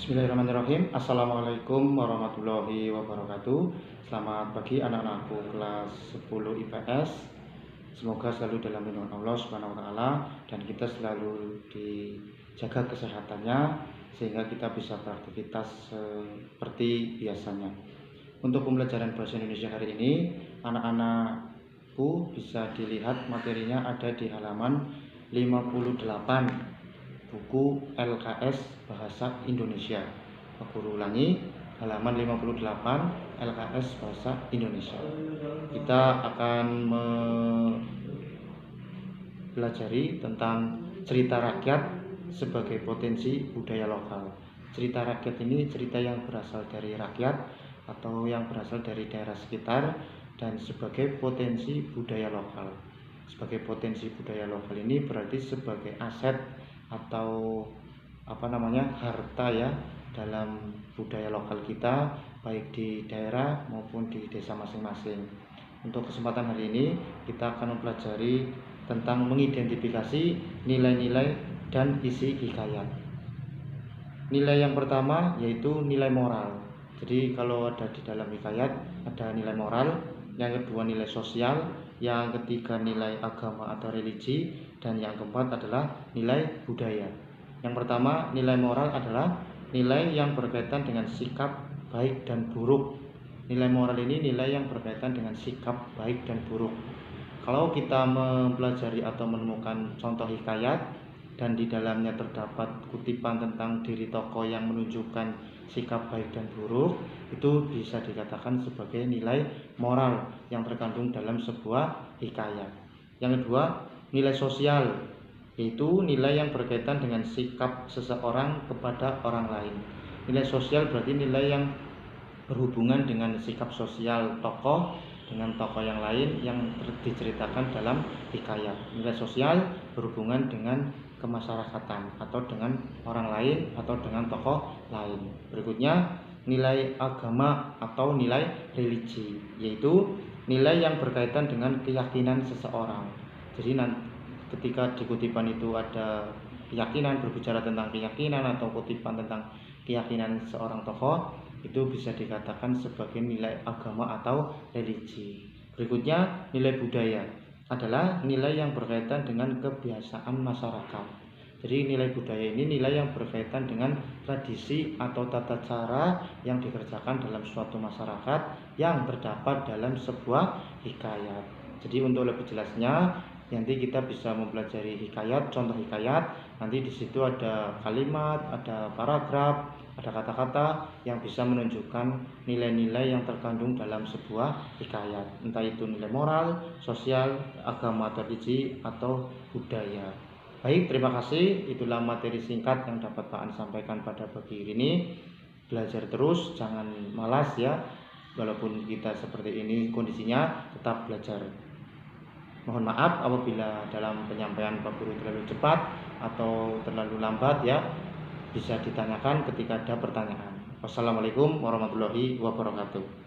Bismillahirrahmanirrahim. Assalamualaikum warahmatullahi wabarakatuh. Selamat pagi anak-anakku kelas 10 IPS. Semoga selalu dalam lindungan Allah Subhanahu wa taala dan kita selalu dijaga kesehatannya sehingga kita bisa beraktivitas seperti biasanya. Untuk pembelajaran bahasa Indonesia hari ini, anak-anakku bisa dilihat materinya ada di halaman 58 buku LKS Bahasa Indonesia. Aku ulangi, halaman 58 LKS Bahasa Indonesia. Kita akan mempelajari tentang cerita rakyat sebagai potensi budaya lokal. Cerita rakyat ini cerita yang berasal dari rakyat atau yang berasal dari daerah sekitar dan sebagai potensi budaya lokal. Sebagai potensi budaya lokal ini berarti sebagai aset atau harta ya dalam budaya lokal kita, baik di daerah maupun di desa masing-masing. Untuk kesempatan hari ini kita akan mempelajari tentang mengidentifikasi nilai-nilai dan isi hikayat. Nilai yang pertama yaitu nilai moral. Jadi kalau ada di dalam hikayat ada nilai moral, yang kedua nilai sosial, yang ketiga nilai agama atau religi, dan yang keempat adalah nilai budaya. Yang pertama, nilai moral adalah nilai yang berkaitan dengan sikap baik dan buruk. Nilai moral ini nilai yang berkaitan dengan sikap baik dan buruk. Kalau kita mempelajari atau menemukan contoh hikayat dan di dalamnya terdapat kutipan tentang diri tokoh yang menunjukkan sikap baik dan buruk, itu bisa dikatakan sebagai nilai moral yang terkandung dalam sebuah hikayat. Yang kedua, nilai sosial, yaitu nilai yang berkaitan dengan sikap seseorang kepada orang lain. Nilai sosial berarti nilai yang berhubungan dengan sikap sosial tokoh dengan tokoh yang lain yang diceritakan dalam hikayat. Nilai sosial berhubungan dengan kemasyarakatan atau dengan orang lain atau dengan tokoh lain. Berikutnya, nilai agama atau nilai religi, yaitu nilai yang berkaitan dengan keyakinan seseorang. Jadi ketika di kutipan itu ada keyakinan, berbicara tentang keyakinan atau kutipan tentang keyakinan seorang tokoh, itu bisa dikatakan sebagai nilai agama atau religi. Berikutnya, nilai budaya adalah nilai yang berkaitan dengan kebiasaan masyarakat. Jadi nilai budaya ini nilai yang berkaitan dengan tradisi atau tata cara yang dikerjakan dalam suatu masyarakat yang terdapat dalam sebuah hikayat. Jadi untuk lebih jelasnya nanti kita bisa mempelajari hikayat, contoh hikayat. Nanti di situ ada kalimat, ada paragraf, ada kata-kata yang bisa menunjukkan nilai-nilai yang terkandung dalam sebuah hikayat. Entah itu nilai moral, sosial, agama atau religi atau budaya. Baik, terima kasih. Itulah materi singkat yang dapat Pak An sampaikan pada pagi ini. Belajar terus, jangan malas ya. Walaupun kita seperti ini kondisinya, tetap belajar. Mohon maaf apabila dalam penyampaian Pak Guru terlalu cepat atau terlalu lambat ya. Bisa ditanyakan ketika ada pertanyaan. Wassalamualaikum warahmatullahi wabarakatuh.